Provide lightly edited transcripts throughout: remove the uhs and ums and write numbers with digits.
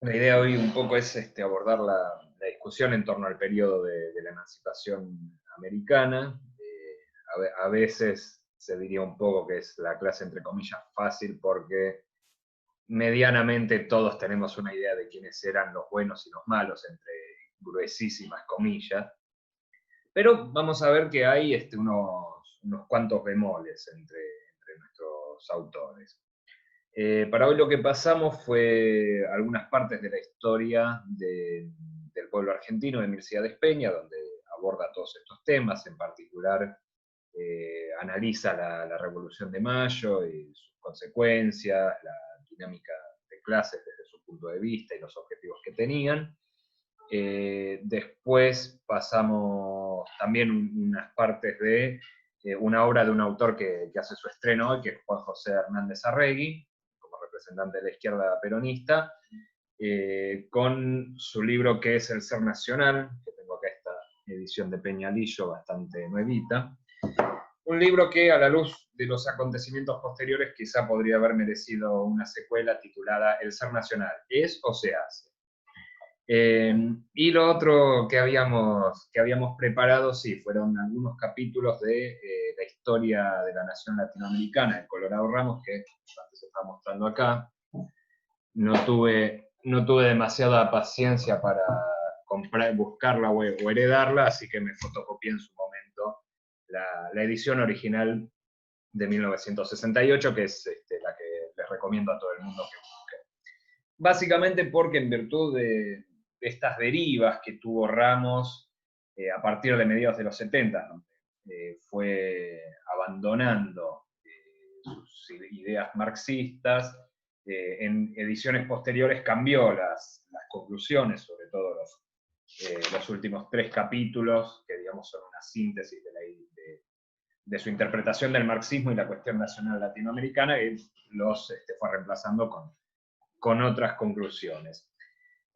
La idea hoy un poco es abordar la discusión en torno al periodo de la emancipación americana. A veces se diría un poco que es la clase, entre comillas, fácil, porque medianamente todos tenemos una idea de quiénes eran los buenos y los malos, entre gruesísimas comillas. Pero vamos a ver que hay unos cuantos bemoles entre nuestros autores. Para hoy lo que pasamos fue algunas partes de la historia del pueblo argentino de Milcíades Peña, donde aborda todos estos temas, en particular analiza la Revolución de Mayo y sus consecuencias, la dinámica de clases desde su punto de vista y los objetivos que tenían. Después pasamos también unas partes de una obra de un autor que hace su estreno hoy, que es Juan José Hernández Arregui, como representante de la izquierda peronista, con su libro que es El Ser Nacional, que tengo acá esta edición de Peñalillo bastante nuevita. Un libro que, a la luz de los acontecimientos posteriores, quizá podría haber merecido una secuela titulada El Ser Nacional, ¿es o se hace? Y lo otro que habíamos preparado, sí, fueron algunos capítulos de la historia de la nación latinoamericana, el Colorado Ramos, que antes se está mostrando acá. No tuve demasiada paciencia para buscarla o heredarla, así que me fotocopié en su momento la edición original de 1968, que es la que les recomiendo a todo el mundo que busque. Básicamente porque en virtud de estas derivas que tuvo Ramos a partir de mediados de los 70, ¿no? Fue abandonando sus ideas marxistas. En ediciones posteriores cambió las conclusiones, sobre todo los últimos 3 capítulos, que digamos son una síntesis de su interpretación del marxismo y la cuestión nacional latinoamericana, y los fue reemplazando con otras conclusiones.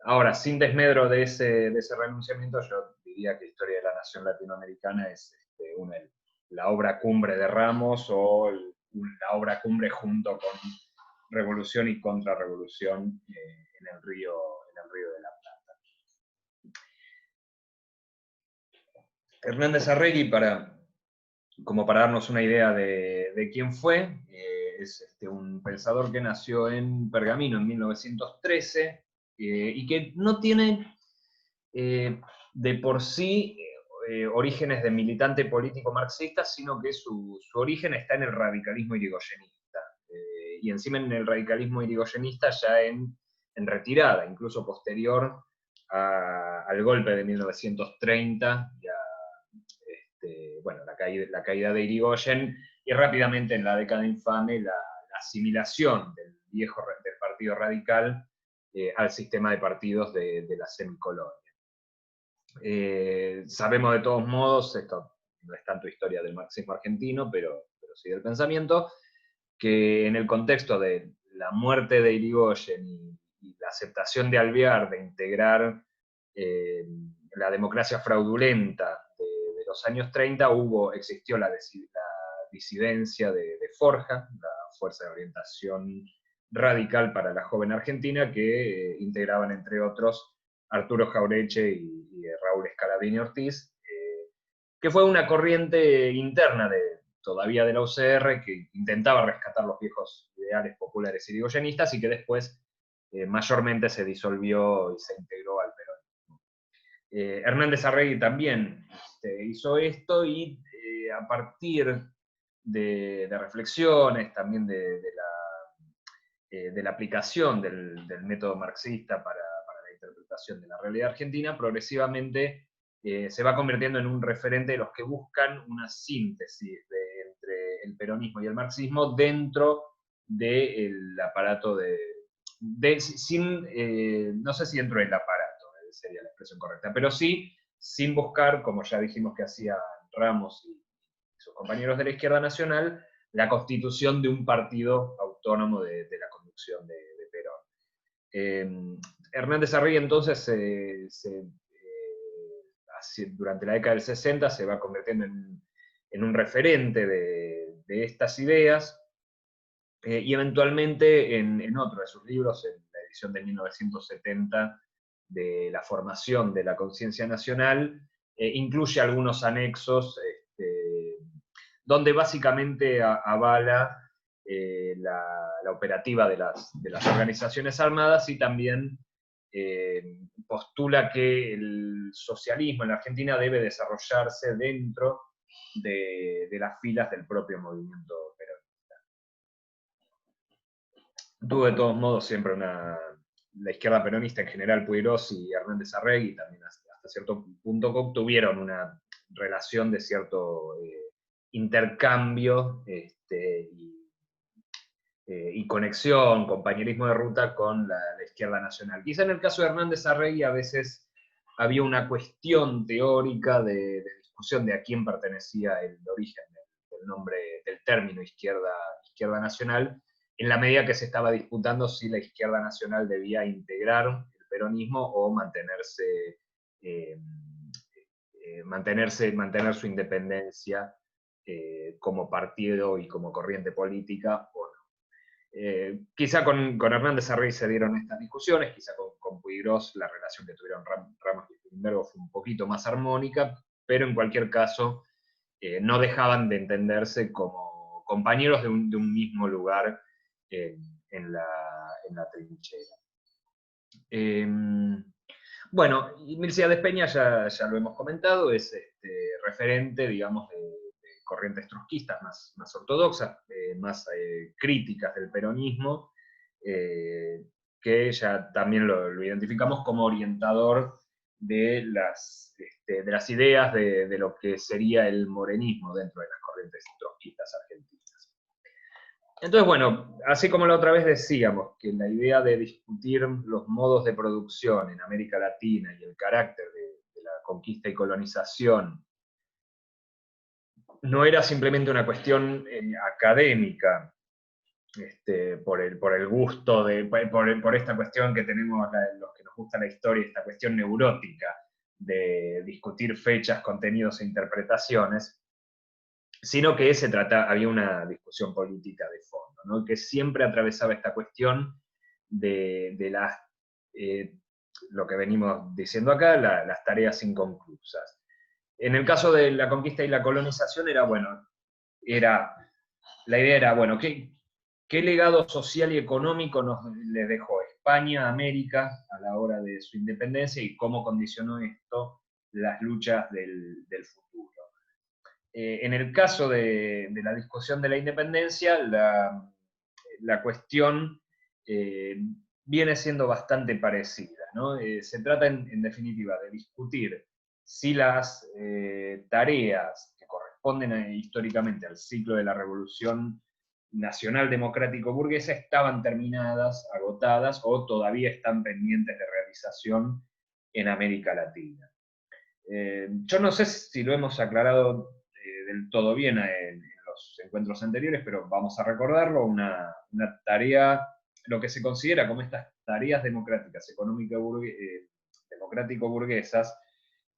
Ahora, sin desmedro de ese renunciamiento, yo diría que Historia de la Nación Latinoamericana es la obra cumbre de Ramos, o la obra cumbre junto con Revolución y Contrarrevolución en el Río de la Plata. Hernández Arregui, como para darnos una idea de quién fue, es un pensador que nació en Pergamino en 1913, y que no tiene de por sí orígenes de militante político marxista, sino que su origen está en el radicalismo irigoyenista. Y encima en el radicalismo irigoyenista ya en retirada, incluso posterior al golpe de 1930 y a bueno, la caída de Irigoyen, y rápidamente en la década infame la asimilación del Partido Radical al sistema de partidos de la semicolonia. Sabemos de todos modos, esto no es tanto historia del marxismo argentino, pero sí del pensamiento, que en el contexto de la muerte de Irigoyen y la aceptación de Alvear de integrar la democracia fraudulenta de los años 30, existió la disidencia de Forja, la Fuerza de Orientación Radical para la Joven Argentina, que integraban, entre otros, Arturo Jaureche y Raúl Scalabrini Ortiz, que fue una corriente interna todavía de la UCR, que intentaba rescatar los viejos ideales populares irigoyenistas, y que después mayormente se disolvió y se integró al peronismo. Hernández Arregui también hizo esto, y a partir de reflexiones, también de la aplicación del método marxista para la interpretación de la realidad argentina, progresivamente se va convirtiendo en un referente de los que buscan una síntesis entre el peronismo y el marxismo dentro del aparato no sé si dentro del aparato sería la expresión correcta, pero sí sin buscar, como ya dijimos que hacía Ramos y sus compañeros de la izquierda nacional, la constitución de un partido autónomo de la conducción de Perón. Hernández Arregui entonces durante la década del 60 se va convirtiendo en un referente de estas ideas, y eventualmente en otro de sus libros, en la edición de 1970 de la formación de la conciencia nacional, incluye algunos anexos donde básicamente avala la operativa de las organizaciones armadas y también postula que el socialismo en la Argentina debe desarrollarse dentro de las filas del propio movimiento peronista. Tuvo de todos modos siempre la izquierda peronista en general, Puigros y Hernández Arregui, también hasta cierto punto tuvieron una relación de cierto intercambio y conexión, compañerismo de ruta con la izquierda nacional. Quizá en el caso de Hernández Arregui a veces había una cuestión teórica de discusión de a quién pertenecía el origen del nombre, del término izquierda nacional, en la medida que se estaba disputando si la izquierda nacional debía integrar el peronismo o mantener su independencia como partido y como corriente política o no. Quizá con Hernández Arregui se dieron estas discusiones, quizá con Puigros la relación que tuvieron Ramos y Limbergo fue un poquito más armónica, pero en cualquier caso no dejaban de entenderse como compañeros de un mismo lugar en la trinchera. Bueno, Mircea de Peña ya lo hemos comentado, es referente, digamos, de corrientes trotskistas más ortodoxas, más críticas del peronismo, que ya también lo identificamos como orientador de las ideas de lo que sería el morenismo dentro de las corrientes trotskistas argentinas. Entonces, bueno, así como la otra vez decíamos que la idea de discutir los modos de producción en América Latina y el carácter de la conquista y colonización no era simplemente una cuestión académica, por el gusto, por esta cuestión que tenemos los que nos gusta la historia, esta cuestión neurótica de discutir fechas, contenidos e interpretaciones, sino que había una discusión política de fondo, ¿no? Que siempre atravesaba esta cuestión de lo que venimos diciendo acá, las tareas inconclusas. En el caso de la conquista y la colonización la idea era, bueno, ¿qué legado social y económico le dejó España a América a la hora de su independencia y cómo condicionó esto las luchas del futuro? En el caso de la discusión de la independencia, la cuestión viene siendo bastante parecida, ¿no? Se trata, en definitiva, de discutir si las tareas que corresponden históricamente al ciclo de la Revolución Nacional Democrático Burguesa estaban terminadas, agotadas, o todavía están pendientes de realización en América Latina. Yo no sé si lo hemos aclarado del todo bien en los encuentros anteriores, pero vamos a recordarlo, una tarea, lo que se considera como estas tareas democráticas, democrático-burguesas,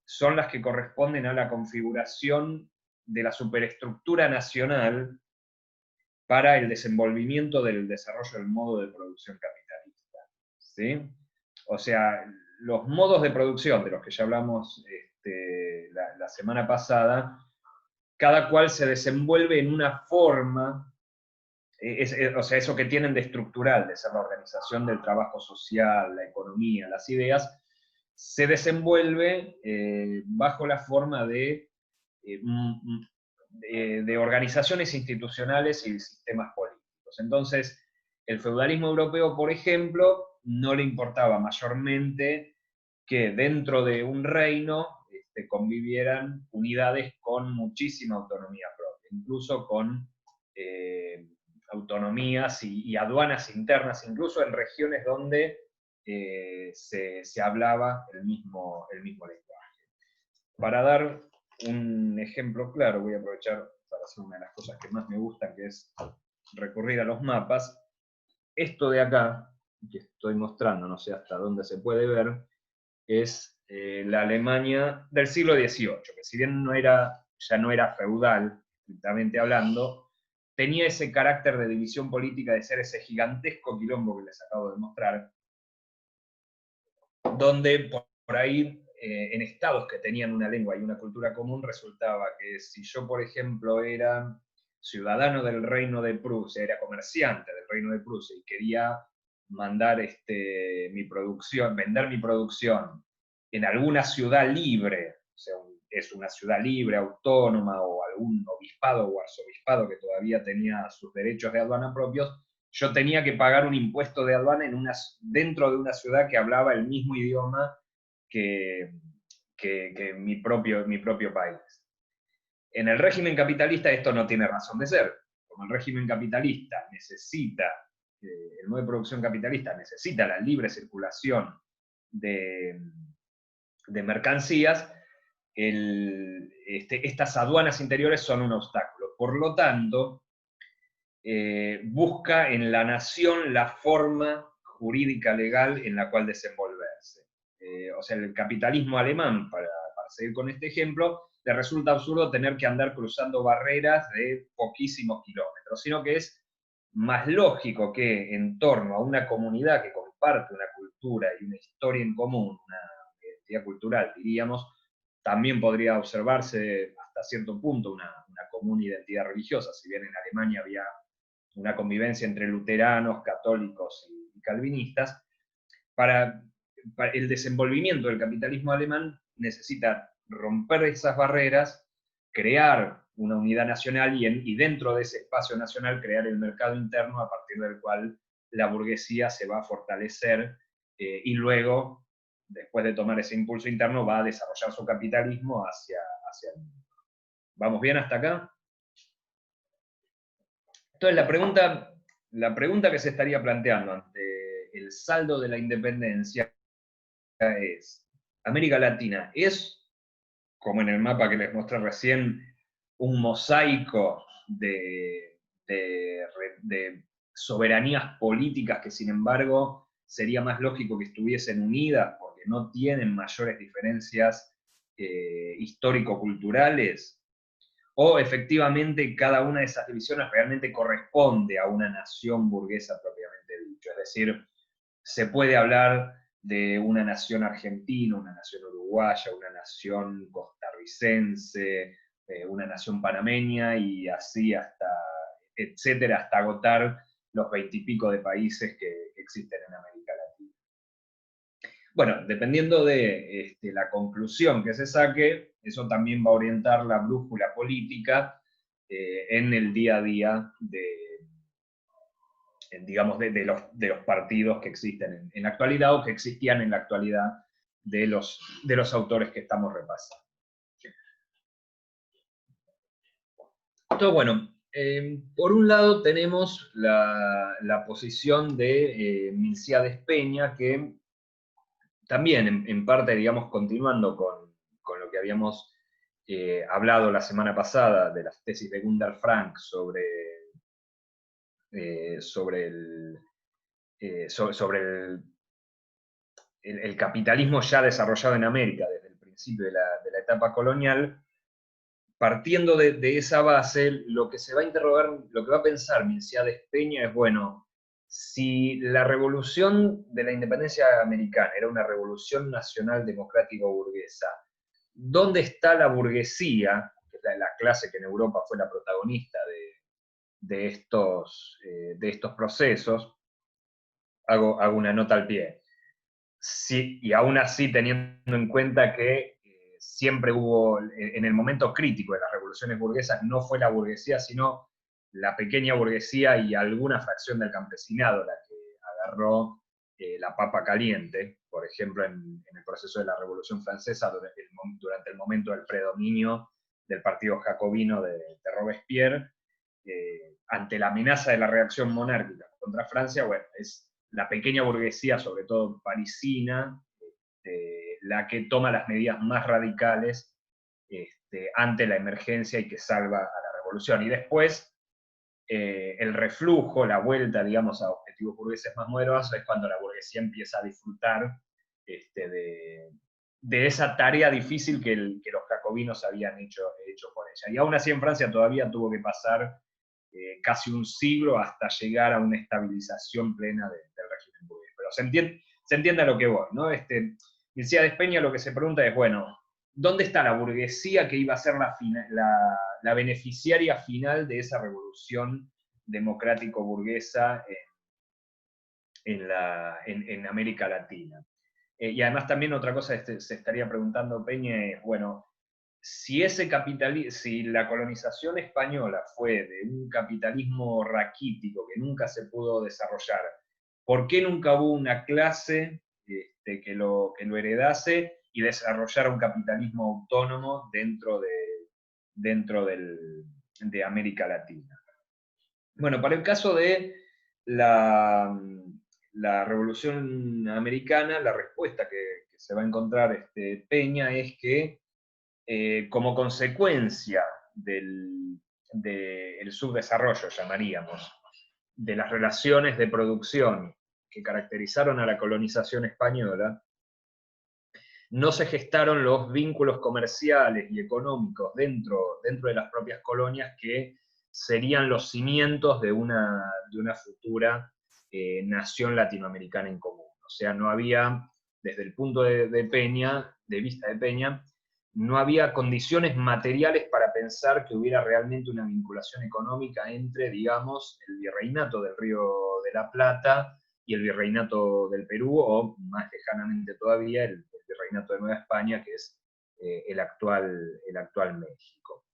son las que corresponden a la configuración de la superestructura nacional para el desenvolvimiento del desarrollo del modo de producción capitalista. ¿Sí? O sea, los modos de producción de los que ya hablamos la semana pasada, cada cual se desenvuelve en una forma, o sea, eso que tienen de estructural, de ser la organización del trabajo social, la economía, las ideas, se desenvuelve bajo la forma de organizaciones institucionales y sistemas políticos. Entonces, el feudalismo europeo, por ejemplo, no le importaba mayormente que dentro de un reino convivieran unidades con muchísima autonomía propia, incluso con autonomías y aduanas internas, incluso en regiones donde se hablaba el mismo lenguaje. Para dar un ejemplo claro, voy a aprovechar para hacer una de las cosas que más me gusta, que es recurrir a los mapas. Esto de acá, que estoy mostrando, no sé hasta dónde se puede ver, es la Alemania del siglo XVIII, que si bien ya no era feudal, estrictamente hablando, tenía ese carácter de división política, de ser ese gigantesco quilombo que les acabo de mostrar, donde por ahí, en estados que tenían una lengua y una cultura común, resultaba que si yo, por ejemplo, era ciudadano del Reino de Prusia, era comerciante del Reino de Prusia y quería mandar mi producción, vender mi producción en alguna ciudad libre, o sea, es una ciudad libre, autónoma, o algún obispado o arzobispado que todavía tenía sus derechos de aduana propios, yo tenía que pagar un impuesto de aduana dentro de una ciudad que hablaba el mismo idioma que mi propio país. En el régimen capitalista esto no tiene razón de ser. Como el régimen capitalista necesita, el modo de producción capitalista necesita la libre circulación de mercancías, estas aduanas interiores son un obstáculo. Por lo tanto, busca en la nación la forma jurídica legal en la cual desenvolverse. O sea, el capitalismo alemán, para seguir con este ejemplo, le resulta absurdo tener que andar cruzando barreras de poquísimos kilómetros, sino que es más lógico que en torno a una comunidad que comparte una cultura y una historia en común, una identidad cultural, diríamos, también podría observarse hasta cierto punto una común identidad religiosa, si bien en Alemania había una convivencia entre luteranos, católicos y calvinistas. Para el desenvolvimiento del capitalismo alemán necesita romper esas barreras, crear una unidad nacional y dentro de ese espacio nacional crear el mercado interno a partir del cual la burguesía se va a fortalecer y luego, después de tomar ese impulso interno, va a desarrollar su capitalismo hacia el mundo. ¿Vamos bien hasta acá? Entonces la pregunta que se estaría planteando ante el saldo de la independencia es, ¿América Latina es, como en el mapa que les mostré recién, un mosaico de soberanías políticas que sin embargo sería más lógico que estuviesen unidas porque no tienen mayores diferencias histórico-culturales? ¿O efectivamente cada una de esas divisiones realmente corresponde a una nación burguesa propiamente dicho? Es decir, se puede hablar de una nación argentina, una nación uruguaya, una nación costarricense, una nación panameña y así hasta, etcétera, hasta agotar los 20 y pico de países que existen en América Latina. Bueno, dependiendo de la conclusión que se saque, eso también va a orientar la brújula política en el día a día digamos, de los partidos que existen en la actualidad o que existían en la actualidad de los autores que estamos repasando. Entonces, bueno, por un lado tenemos la posición de Milcíades Peña, que también en parte, digamos, continuando con lo que habíamos hablado la semana pasada de las tesis de Gundar Frank sobre el capitalismo ya desarrollado en América desde el principio de la etapa colonial, partiendo de esa base, lo que se va a interrogar, lo que va a pensar Milcíades Peña es, bueno, si la revolución de la independencia americana era una revolución nacional democrática burguesa, ¿dónde está la burguesía, que es la clase que en Europa fue la protagonista de estos procesos? Hago una nota al pie. Sí, y aún así teniendo en cuenta que siempre hubo, en el momento crítico de las revoluciones burguesas, no fue la burguesía, sino la pequeña burguesía y alguna fracción del campesinado la que agarró la papa caliente, por ejemplo, en el proceso de la Revolución Francesa, durante el momento del predominio del partido jacobino de Robespierre, ante la amenaza de la reacción monárquica contra Francia, bueno, es la pequeña burguesía, sobre todo parisina, la que toma las medidas más radicales ante la emergencia y que salva a la revolución. Y después, el reflujo, la vuelta, digamos, a objetivos burgueses más modernos, es cuando la burguesía empieza a disfrutar de esa tarea difícil que los jacobinos habían hecho por ella. Y aún así en Francia todavía tuvo que pasar casi un siglo hasta llegar a una estabilización plena del régimen burgués. Pero se se entiende a lo que voy, ¿no? Milcíades Peña lo que se pregunta es, bueno, ¿dónde está la burguesía que iba a ser la beneficiaria final de esa revolución democrático-burguesa en América Latina? Y además también otra cosa se estaría preguntando Peña es, bueno, si la colonización española fue de un capitalismo raquítico que nunca se pudo desarrollar, ¿por qué nunca hubo una clase que lo heredase y desarrollara un capitalismo autónomo dentro de América Latina? Bueno, para el caso de la Revolución Americana, la respuesta que se va a encontrar Peña es que como consecuencia del subdesarrollo, llamaríamos, de las relaciones de producción que caracterizaron a la colonización española, no se gestaron los vínculos comerciales y económicos dentro de las propias colonias que serían los cimientos de una futura nación latinoamericana en común. O sea, no había, desde el punto de vista de Peña, no había condiciones materiales para pensar que hubiera realmente una vinculación económica entre, digamos, el virreinato del Río de la Plata y el virreinato del Perú, o más lejanamente todavía, el virreinato de Nueva España, que es el actual México.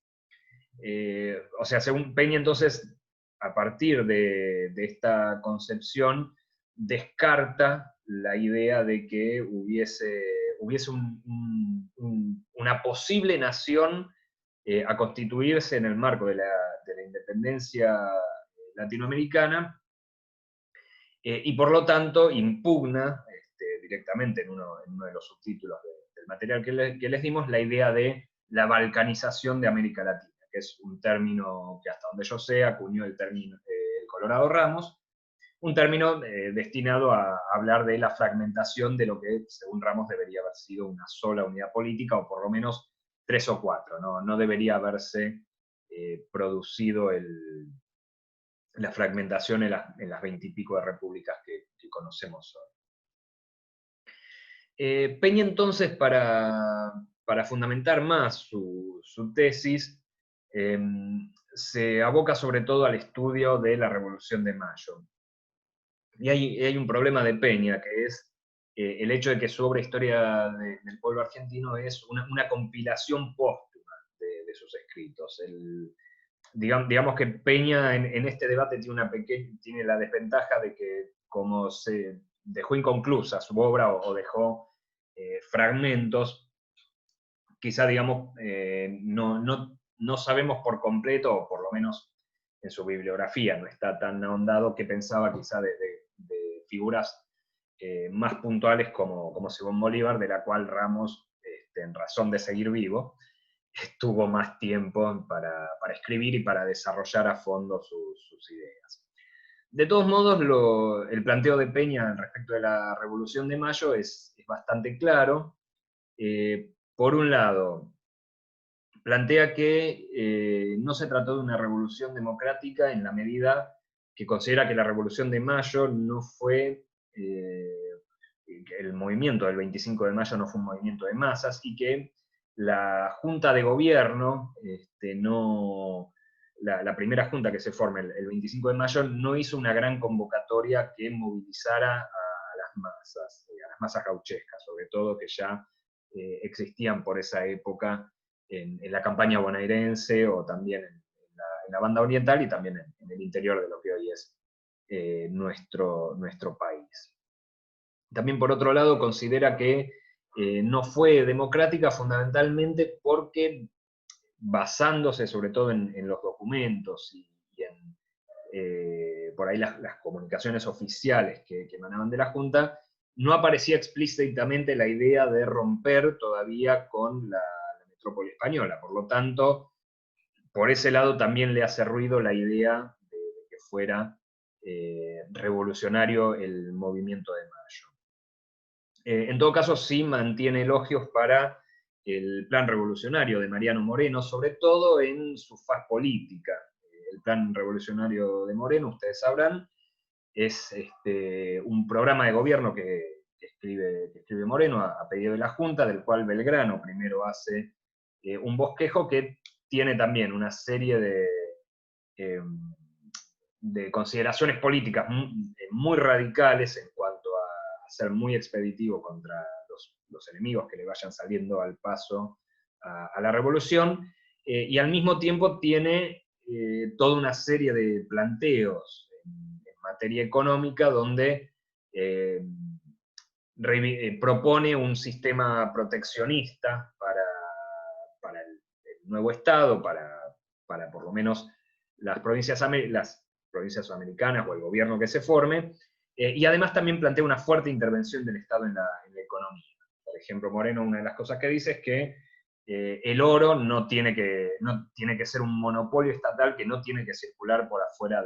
O sea, según Peña, entonces, a partir de esta concepción, descarta la idea de que hubiese una posible nación a constituirse en el marco de la independencia latinoamericana, y por lo tanto impugna directamente en uno de los subtítulos del material que les dimos la idea de la balcanización de América Latina, que es un término que hasta donde yo sé acuñó el Colorado Ramos, un término destinado a hablar de la fragmentación de lo que, según Ramos, debería haber sido una sola unidad política, o por lo menos 3 o 4, no debería haberse producido la fragmentación en las 20 y pico de repúblicas que conocemos hoy. Peña entonces, para fundamentar más su tesis, se aboca sobre todo al estudio de la Revolución de Mayo. Y hay un problema de Peña, que es el hecho de que su obra Historia del Pueblo Argentino es una compilación póstuma de sus escritos. Digamos que Peña en este debate tiene la desventaja de que, como se dejó inconclusa su obra o dejó fragmentos, quizá, digamos, no sabemos por completo, o por lo menos en su bibliografía no está tan ahondado, que pensaba quizá de figuras más puntuales como Simón Bolívar, de la cual Ramos, en razón de seguir vivo, tuvo más tiempo para escribir y para desarrollar a fondo sus ideas. De todos modos, el planteo de Peña respecto de la Revolución de Mayo es bastante claro. Por un lado, plantea que no se trató de una revolución democrática en la medida que considera que la Revolución de Mayo no fue, el movimiento del 25 de mayo no fue un movimiento de masas, y que la Junta de Gobierno, la primera junta que se forma el 25 de mayo, no hizo una gran convocatoria que movilizara a las masas gauchescas, sobre todo, que ya existían por esa época en la campaña bonaerense, o también en la banda oriental, y también en el interior de lo que hoy es nuestro país. También, por otro lado, considera que no fue democrática fundamentalmente porque, basándose sobre todo en los documentos y en por ahí las comunicaciones oficiales que emanaban de la Junta, no aparecía explícitamente la idea de romper todavía con la metrópoli española. Por lo tanto, por ese lado también le hace ruido la idea de que fuera revolucionario el movimiento de mayo. En todo caso, sí mantiene elogios para el plan revolucionario de Mariano Moreno, sobre todo en su faz política. El plan revolucionario de Moreno, ustedes sabrán, es un programa de gobierno que que escribe Moreno a pedido de la Junta, del cual Belgrano primero hace un bosquejo que tiene también una serie de consideraciones políticas muy radicales en cuanto a ser muy expeditivo contra los enemigos que le vayan saliendo al paso a la revolución, y al mismo tiempo tiene toda una serie de planteos en materia económica donde propone un sistema proteccionista para el nuevo Estado, para por lo menos las provincias americanas o el gobierno que se forme, y además también plantea una fuerte intervención del Estado en la economía. Por ejemplo, Moreno, una de las cosas que dice es que el oro no tiene que ser un monopolio estatal que no tiene que circular por afuera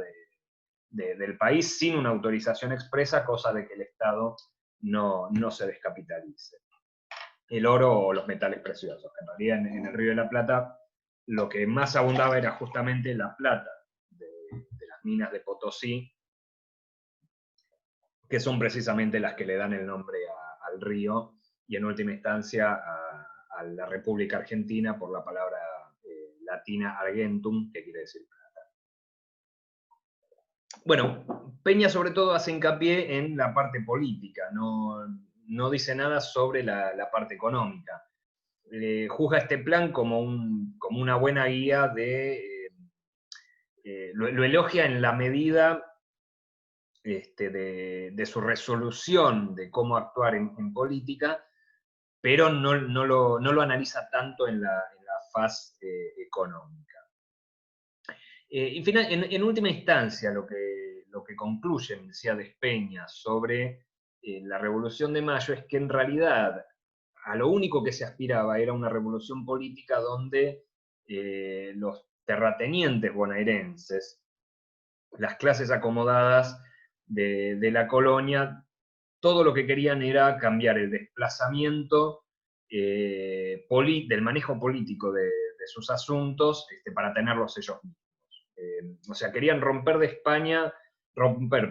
del país sin una autorización expresa, cosa de que el Estado no se descapitalice. El oro o los metales preciosos. En realidad en el Río de la Plata lo que más abundaba era justamente la plata de las minas de Potosí, que son precisamente las que le dan el nombre al río y en última instancia a la República Argentina por la palabra latina argentum, que quiere decir plata. Bueno, Peña sobre todo hace hincapié en la parte política, no dice nada sobre la parte económica. Juzga este plan como una buena guía lo elogia en la medida de su resolución de cómo actuar en política, pero no lo analiza tanto en la faz económica. En última instancia, lo que concluye Mesías Despeña sobre la Revolución de Mayo es que en realidad a lo único que se aspiraba era una revolución política donde los terratenientes bonaerenses, las clases acomodadas de la colonia, todo lo que querían era cambiar el desplazamiento del manejo político de sus asuntos para tenerlos ellos mismos. O sea, querían romper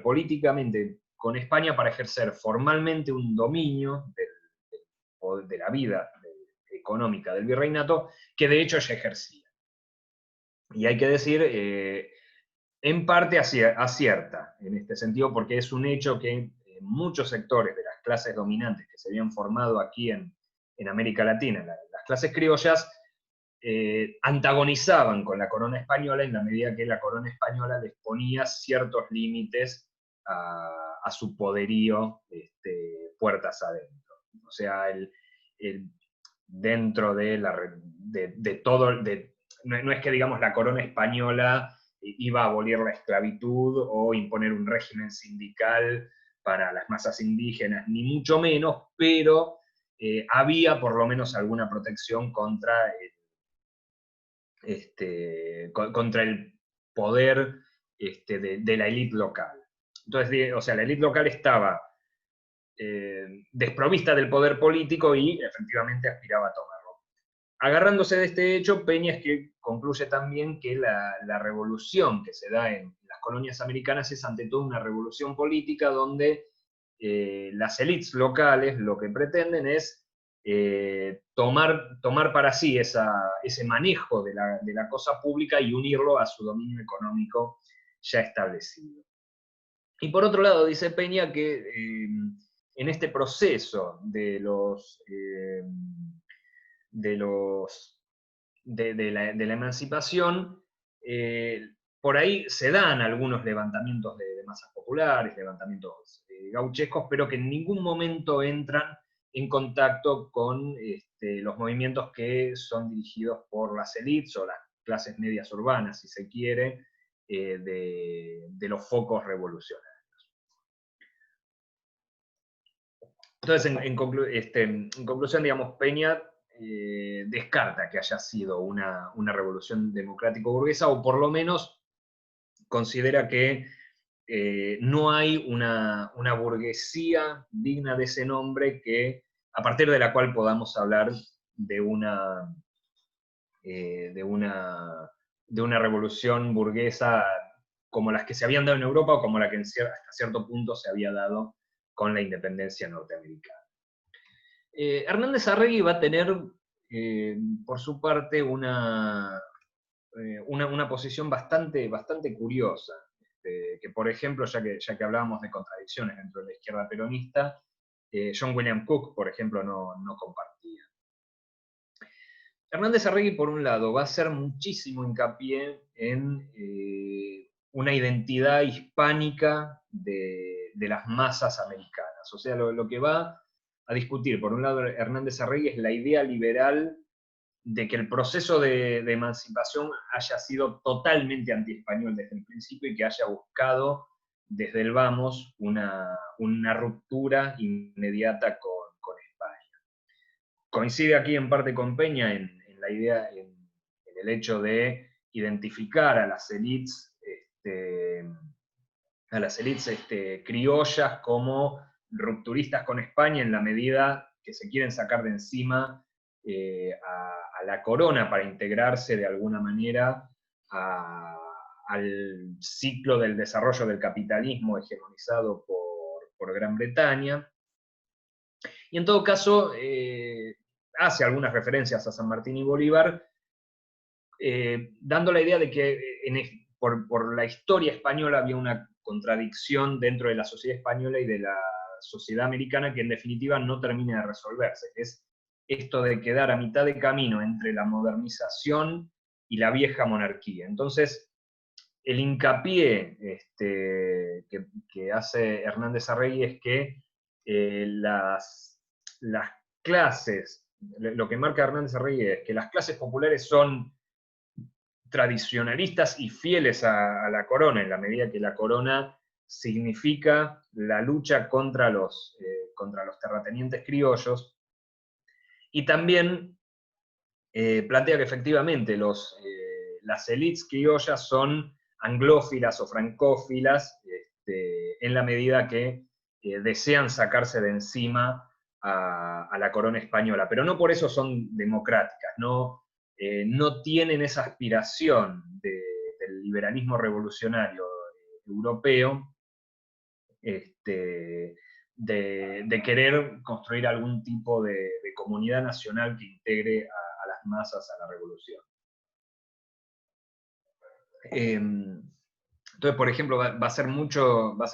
políticamente con España para ejercer formalmente un dominio de la vida económica del virreinato, que de hecho ya ejercía. Y hay que decir, en parte acierta en este sentido, porque es un hecho que muchos sectores de las clases dominantes que se habían formado aquí en América Latina, las clases criollas, antagonizaban con la corona española en la medida que la corona española les ponía ciertos límites a su poderío puertas adentro. O sea, dentro de todo, no es que digamos la corona española iba a abolir la esclavitud o imponer un régimen sindical para las masas indígenas, ni mucho menos, pero había por lo menos alguna protección contra el poder de la élite local. Entonces, o sea, la élite local estaba desprovista del poder político y efectivamente aspiraba a tomarlo. Agarrándose de este hecho, Peña es que concluye también que la revolución que se da en las colonias americanas es ante todo una revolución política donde las élites locales lo que pretenden es tomar para sí ese manejo de la cosa pública y unirlo a su dominio económico ya establecido. Y por otro lado, dice Peña que en este proceso de la emancipación, por ahí se dan algunos levantamientos de masas populares, levantamientos gauchescos, pero que en ningún momento entran en contacto con los movimientos que son dirigidos por las élites o las clases medias urbanas, si se quiere, de los focos revolucionarios. Entonces, en conclusión, digamos, Peña descarta que haya sido una revolución democrático-burguesa, o por lo menos considera que no hay una burguesía digna de ese nombre a partir de la cual podamos hablar de una revolución burguesa como las que se habían dado en Europa o como la que hasta cierto punto se había dado con la independencia norteamericana. Hernández Arregui va a tener, por su parte, una posición bastante curiosa, que por ejemplo, ya que hablábamos de contradicciones dentro de la izquierda peronista, John William Cook, por ejemplo, no compartía. Hernández Arregui, por un lado, va a hacer muchísimo hincapié en una identidad hispánica de las masas americanas. O sea, lo que va a discutir, por un lado, Hernández Arregui es la idea liberal de que el proceso de emancipación haya sido totalmente antiespañol desde el principio y que haya buscado desde el vamos una ruptura inmediata con España. Coincide aquí en parte con Peña en la idea, en el hecho de identificar a las élites criollas como rupturistas con España en la medida que se quieren sacar de encima a la corona para integrarse de alguna manera al ciclo del desarrollo del capitalismo hegemonizado por Gran Bretaña. Y en todo caso, hace algunas referencias a San Martín y Bolívar, dando la idea de que por la historia española había una contradicción dentro de la sociedad española y de la sociedad americana que en definitiva no termina de resolverse, que es esto de quedar a mitad de camino entre la modernización y la vieja monarquía. Entonces, el hincapié que hace Hernández Arregui es que las clases, lo que marca Hernández Arregui es que las clases populares son tradicionalistas y fieles a la corona, en la medida que la corona significa la lucha contra los terratenientes criollos, y también plantea que efectivamente las élites criollas son anglófilas o francófilas, en la medida que desean sacarse de encima a la corona española, pero no por eso son democráticas, no tienen esa aspiración del liberalismo revolucionario europeo, de querer construir algún tipo de comunidad nacional que integre a las masas a la revolución. Entonces, por ejemplo, va a ser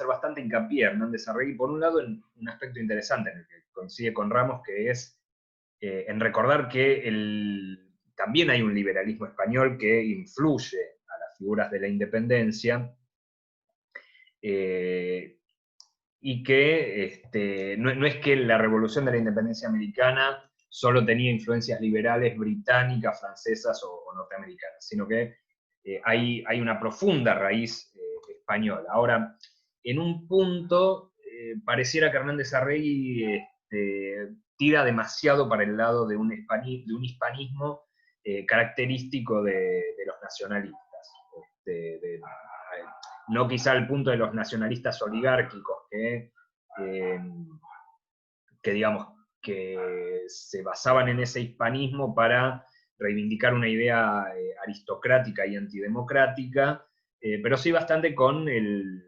bastante hincapié Hernández Arregui, por un lado, en un aspecto interesante, en el que coincide con Ramos, que es en recordar que también hay un liberalismo español que influye a las figuras de la independencia, y que no es que la revolución de la independencia americana solo tenía influencias liberales británicas, francesas o norteamericanas, sino que hay una profunda raíz española. Ahora, en un punto, pareciera que Hernández Arregui tira demasiado para el lado de un hispanismo característico de los nacionalistas. No quizá al punto de los nacionalistas oligárquicos digamos, que se basaban en ese hispanismo para reivindicar una idea aristocrática y antidemocrática, pero sí bastante con el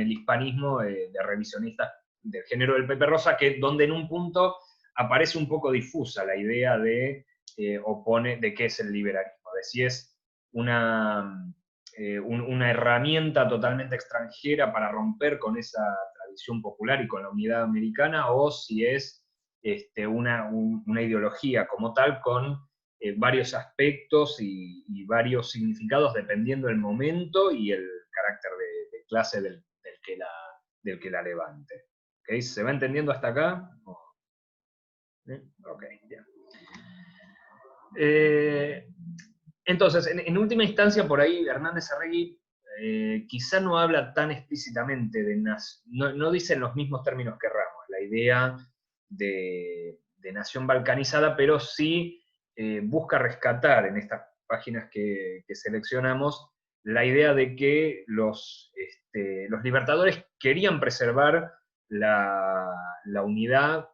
hispanismo de revisionistas del género del Pepe Rosa, donde en un punto aparece un poco difusa la idea de qué es el liberalismo, de si es una herramienta totalmente extranjera para romper con esa tradición popular y con la unidad americana, o si es una ideología como tal con varios aspectos y varios significados dependiendo del momento y el carácter de clase del que la levante. ¿Okay? ¿Se va entendiendo hasta acá? Ok, ya. Entonces, en última instancia, por ahí Hernández Arregui quizá no habla tan explícitamente no dice en los mismos términos que Ramos, la idea de nación balcanizada, pero sí busca rescatar en estas páginas que seleccionamos la idea de que los libertadores querían preservar la unidad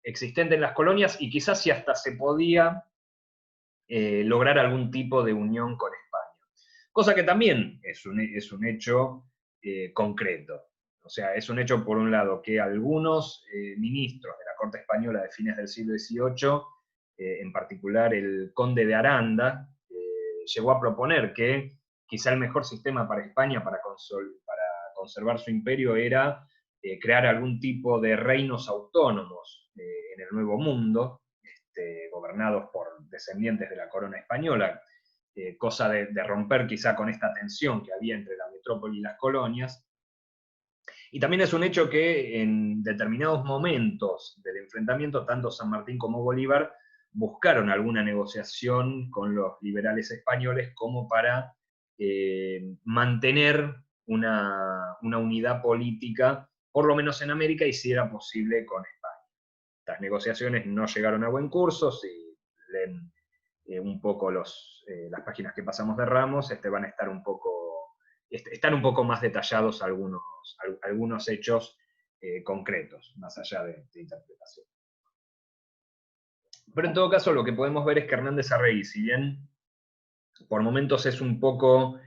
existente en las colonias, y quizás si hasta se podía lograr algún tipo de unión con España. Cosa que también es un hecho concreto. O sea, es un hecho, por un lado, que algunos ministros de la corte española de fines del siglo XVIII, en particular el conde de Aranda, llegó a proponer que quizá el mejor sistema para España para conservar su imperio era crear algún tipo de reinos autónomos en el Nuevo Mundo, gobernados por descendientes de la corona española, cosa de romper quizá con esta tensión que había entre la metrópoli y las colonias. Y también es un hecho que en determinados momentos del enfrentamiento, tanto San Martín como Bolívar buscaron alguna negociación con los liberales españoles como para mantener una unidad política, por lo menos en América, y si era posible con España. Estas negociaciones no llegaron a buen curso. Si leen un poco las páginas que pasamos de Ramos, van a estar están un poco más detallados algunos hechos concretos, más allá de interpretación. Pero en todo caso, lo que podemos ver es que Hernández Arregui, si bien por momentos es un poco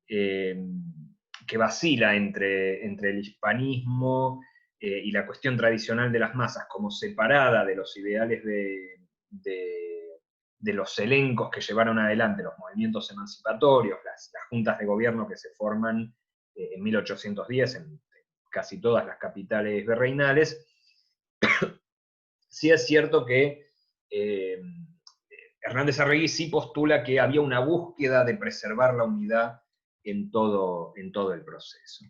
que vacila entre el hispanismo y la cuestión tradicional de las masas como separada de los ideales de los elencos que llevaron adelante los movimientos emancipatorios, las juntas de gobierno que se forman en 1810 en casi todas las capitales virreinales, sí es cierto que Hernández Arregui sí postula que había una búsqueda de preservar la unidad en todo el proceso.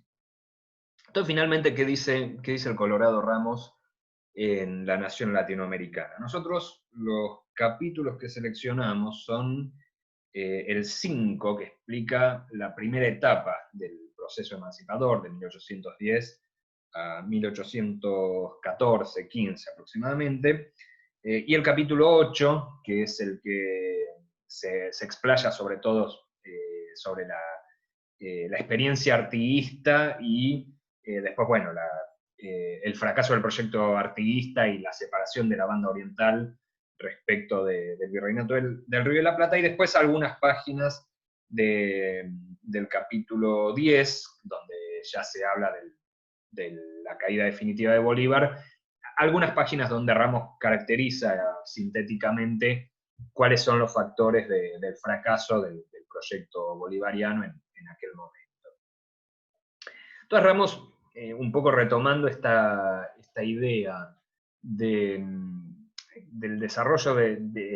Entonces, finalmente, ¿qué dice el Colorado Ramos en La Nación Latinoamericana? Nosotros los capítulos que seleccionamos son el 5, que explica la primera etapa del proceso emancipador de 1810 a 1814-15 aproximadamente, y el capítulo 8, que es el que se explaya sobre todo sobre la experiencia artiguista y después, bueno, el fracaso del proyecto artiguista y la separación de la banda oriental respecto del virreinato del Río de la Plata, y después algunas páginas del capítulo 10, donde ya se habla de la caída definitiva de Bolívar, algunas páginas donde Ramos caracteriza sintéticamente cuáles son los factores del fracaso del proyecto bolivariano en aquel momento. Entonces Ramos, un poco retomando esta idea del desarrollo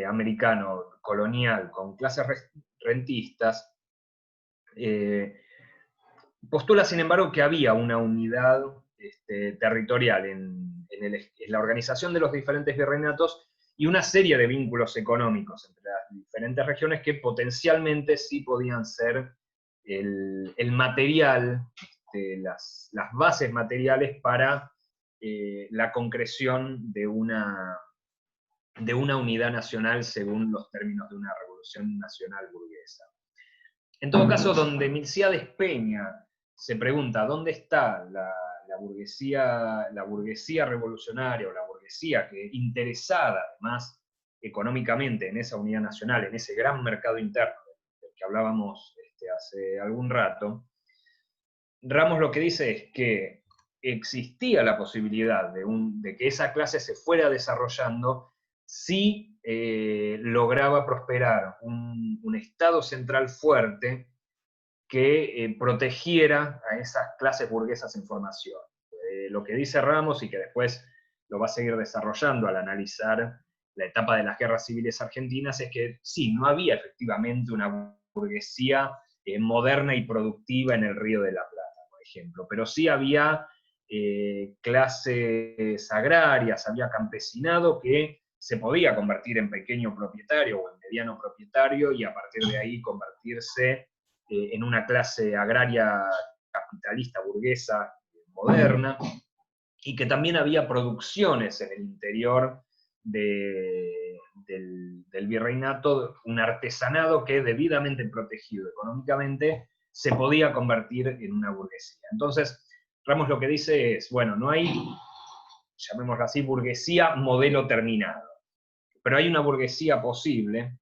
americano colonial con clases rentistas, postula, sin embargo, que había una unidad territorial en la organización de los diferentes virreinatos y una serie de vínculos económicos entre las diferentes regiones que potencialmente sí podían ser el material, las bases materiales para la concreción de una unidad nacional según los términos de una revolución nacional burguesa. En todo caso, donde Milcíades Peña se pregunta dónde está la burguesía revolucionaria, o la burguesía que interesada además económicamente en esa unidad nacional, en ese gran mercado interno del que hablábamos hace algún rato, Ramos lo que dice es que existía la posibilidad de que esa clase se fuera desarrollando si lograba prosperar un Estado central fuerte que protegiera a esas clases burguesas en formación. Lo que dice Ramos, y que después lo va a seguir desarrollando al analizar la etapa de las guerras civiles argentinas, es que sí, no había efectivamente una burguesía moderna y productiva en el Río de la Plata, por ejemplo, pero sí había clases agrarias, había campesinado que se podía convertir en pequeño propietario o en mediano propietario y a partir de ahí convertirse en una clase agraria capitalista burguesa moderna, y que también había producciones en el interior del virreinato, un artesanado que, debidamente protegido económicamente, se podía convertir en una burguesía. Entonces, Ramos lo que dice es, bueno, no hay, llamémoslo así, burguesía modelo terminado, pero hay una burguesía posible,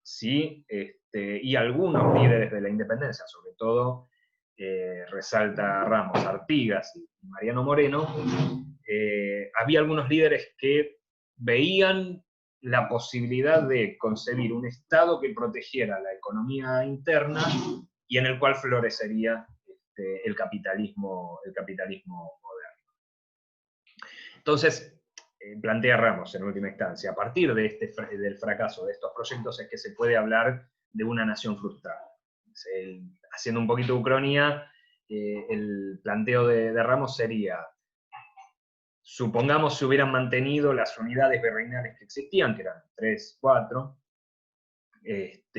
¿sí? Y algunos líderes de la independencia, sobre todo resalta Ramos, Artigas y Mariano Moreno, había algunos líderes que veían la posibilidad de concebir un Estado que protegiera la economía interna y en el cual florecería el capitalismo moderno. Entonces, plantea Ramos en última instancia, a partir de del fracaso de estos proyectos es que se puede hablar de una nación frustrada. Haciendo un poquito de ucronía, el planteo de Ramos sería: supongamos se hubieran mantenido las unidades virreinales que existían, que eran 3, 4,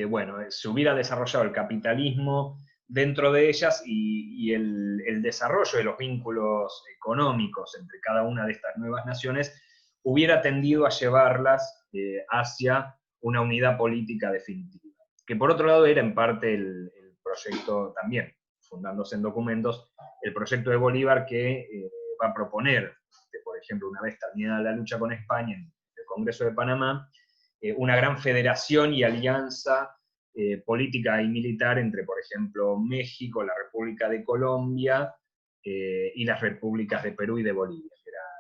bueno, se hubiera desarrollado el capitalismo dentro de ellas y el desarrollo de los vínculos económicos entre cada una de estas nuevas naciones hubiera tendido a llevarlas hacia una unidad política definitiva. Que por otro lado era en parte el proyecto también, fundándose en documentos, el proyecto de Bolívar que va a proponer, por ejemplo, una vez terminada la lucha con España en el Congreso de Panamá, una gran federación y alianza política y militar entre, por ejemplo, México, la República de Colombia y las repúblicas de Perú y de Bolivia,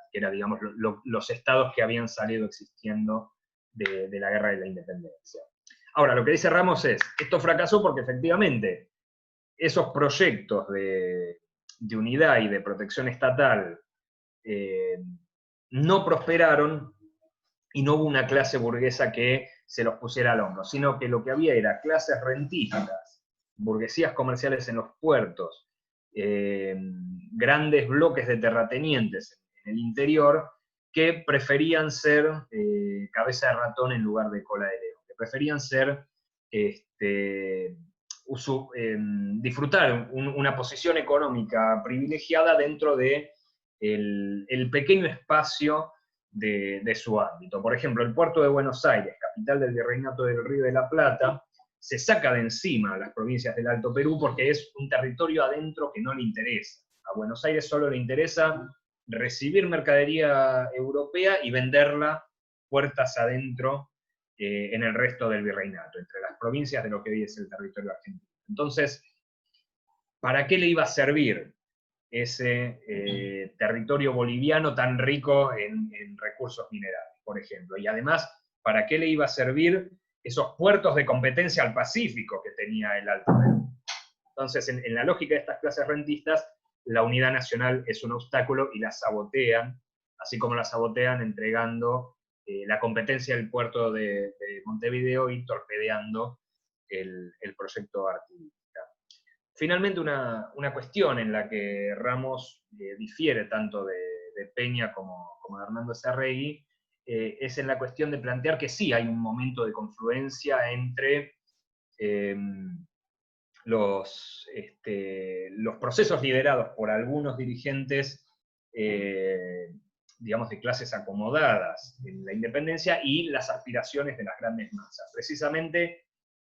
que era digamos, los estados que habían salido existiendo de la Guerra de la Independencia. Ahora, lo que dice Ramos es, esto fracasó porque efectivamente esos proyectos de unidad y de protección estatal no prosperaron y no hubo una clase burguesa que se los pusiera al hombro, sino que lo que había era clases rentistas, burguesías comerciales en los puertos, grandes bloques de terratenientes en el interior, que preferían ser cabeza de ratón en lugar de cola de león, que preferían ser, disfrutar una posición económica privilegiada dentro de el pequeño espacio de su ámbito. Por ejemplo, el puerto de Buenos Aires, capital del Virreinato del Río de la Plata, se saca de encima a las provincias del Alto Perú porque es un territorio adentro que no le interesa. A Buenos Aires solo le interesa recibir mercadería europea y venderla puertas adentro en el resto del virreinato, entre las provincias de lo que hoy es el territorio argentino. Entonces, ¿para qué le iba a servir ese territorio boliviano tan rico en recursos minerales, por ejemplo? Y además, ¿para qué le iba a servir esos puertos de competencia al Pacífico que tenía el Alto Perú? Entonces, en la lógica de estas clases rentistas, la unidad nacional es un obstáculo y la sabotean, así como la sabotean entregando la competencia del puerto de Montevideo y torpedeando el proyecto Artigas. Finalmente, una cuestión en la que Ramos difiere tanto de Peña como de Hernando Sarregui, es en la cuestión de plantear que sí hay un momento de confluencia entre los procesos liderados por algunos dirigentes, digamos, de clases acomodadas en la independencia y las aspiraciones de las grandes masas. Precisamente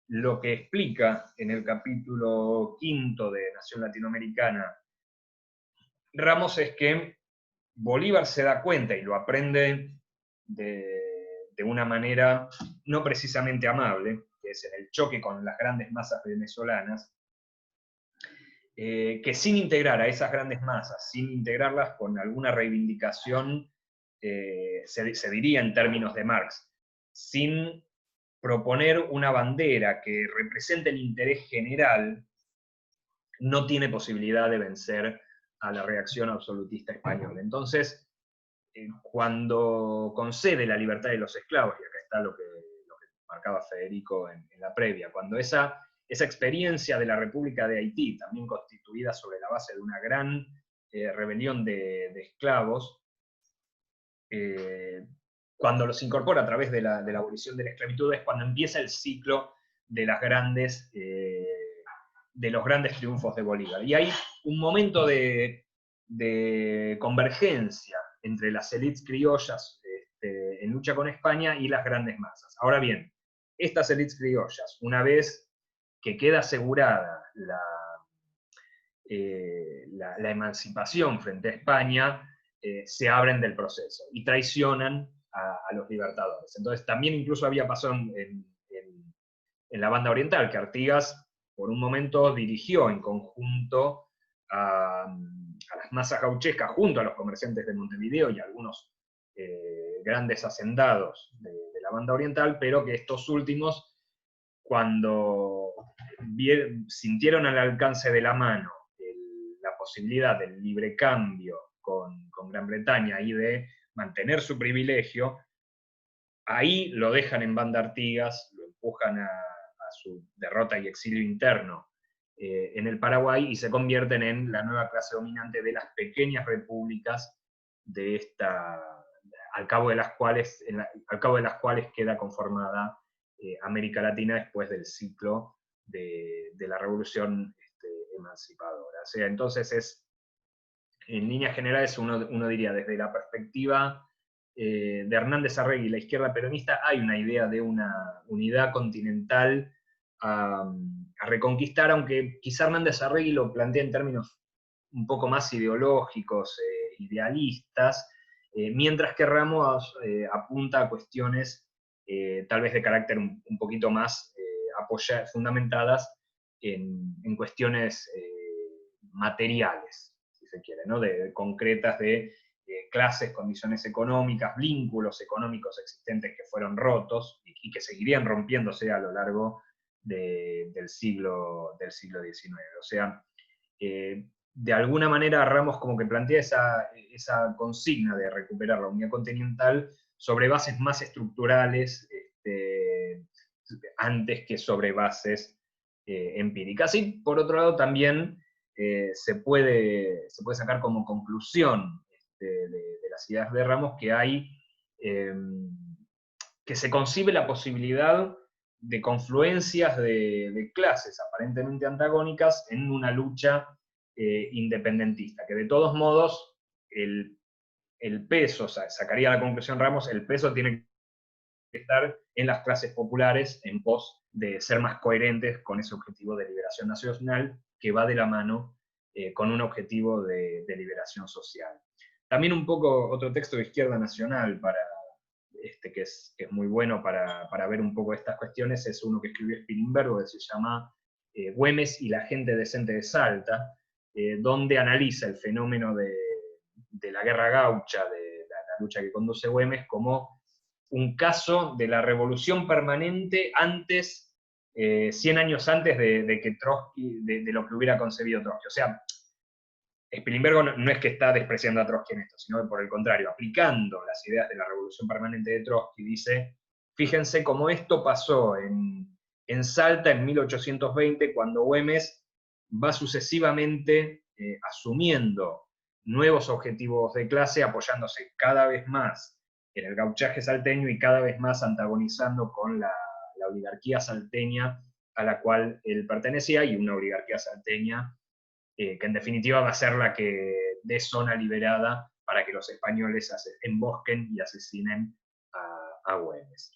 lo que explica en el capítulo 5 de Nación Latinoamericana Ramos es que Bolívar se da cuenta y lo aprende de una manera no precisamente amable, que es en el choque con las grandes masas venezolanas, que sin integrar a esas grandes masas, sin integrarlas con alguna reivindicación, se diría en términos de Marx, sin proponer una bandera que represente el interés general, no tiene posibilidad de vencer a la reacción absolutista española. Entonces, cuando concede la libertad de los esclavos, y acá está lo que marcaba Federico en la previa, cuando esa experiencia de la República de Haití, también constituida sobre la base de una gran rebelión de esclavos, cuando los incorpora a través de la abolición de la esclavitud, es cuando empieza el ciclo de los grandes triunfos de Bolívar. Y hay un momento de convergencia entre las élites criollas en lucha con España y las grandes masas. Ahora bien, estas élites criollas, una vez que queda asegurada la emancipación frente a España, se abren del proceso y traicionan a los libertadores. Entonces también incluso había pasado en la banda oriental, que Artigas por un momento dirigió en conjunto a las masas gauchescas junto a los comerciantes de Montevideo y a algunos grandes hacendados de la banda oriental, pero que estos últimos, cuando sintieron al alcance de la mano la posibilidad del libre cambio con Gran Bretaña y de mantener su privilegio, ahí lo dejan en banda Artigas, lo empujan a su derrota y exilio interno en el Paraguay, y se convierten en la nueva clase dominante de las pequeñas repúblicas de esta, al cabo de las cuales queda conformada América Latina después del ciclo de la revolución emancipadora. O sea, entonces en líneas generales uno diría, desde la perspectiva de Hernández Arregui, la izquierda peronista, hay una idea de una unidad continental a reconquistar, aunque quizá Hernández Arregui lo plantea en términos un poco más ideológicos, idealistas, mientras que Ramos apunta a cuestiones tal vez de carácter un poquito más fundamentadas en cuestiones materiales, si se quiere, ¿no? Concretas de clases, condiciones económicas, vínculos económicos existentes que fueron rotos y que seguirían rompiéndose a lo largo del siglo XIX. O sea, de alguna manera Ramos como que plantea esa consigna de recuperar la unidad continental sobre bases más estructurales antes que sobre bases empíricas. Y por otro lado también se puede sacar como conclusión de las ideas de Ramos que hay, que se concibe la posibilidad de confluencias de clases aparentemente antagónicas en una lucha independentista, que de todos modos el peso, sacaría la conclusión Ramos, el peso tiene que estar en las clases populares en pos de ser más coherentes con ese objetivo de liberación nacional que va de la mano con un objetivo de liberación social. También un poco otro texto de Izquierda Nacional que es muy bueno para ver un poco estas cuestiones, es uno que escribió Spilimbergo, que se llama Güemes y la gente decente de Salta, donde analiza el fenómeno de la guerra gaucha, de la lucha que conduce Güemes, como un caso de la revolución permanente antes, 100 años antes de que Trotsky, de lo que hubiera concebido Trotsky. O sea, Spilimbergo no es que está despreciando a Trotsky en esto, sino que por el contrario, aplicando las ideas de la revolución permanente de Trotsky, dice, fíjense cómo esto pasó en Salta en 1820, cuando Güemes va sucesivamente asumiendo nuevos objetivos de clase, apoyándose cada vez más en el gauchaje salteño y cada vez más antagonizando con la oligarquía salteña a la cual él pertenecía, y una oligarquía salteña que en definitiva va a ser la que dé zona liberada para que los españoles embosquen y asesinen a Güemes.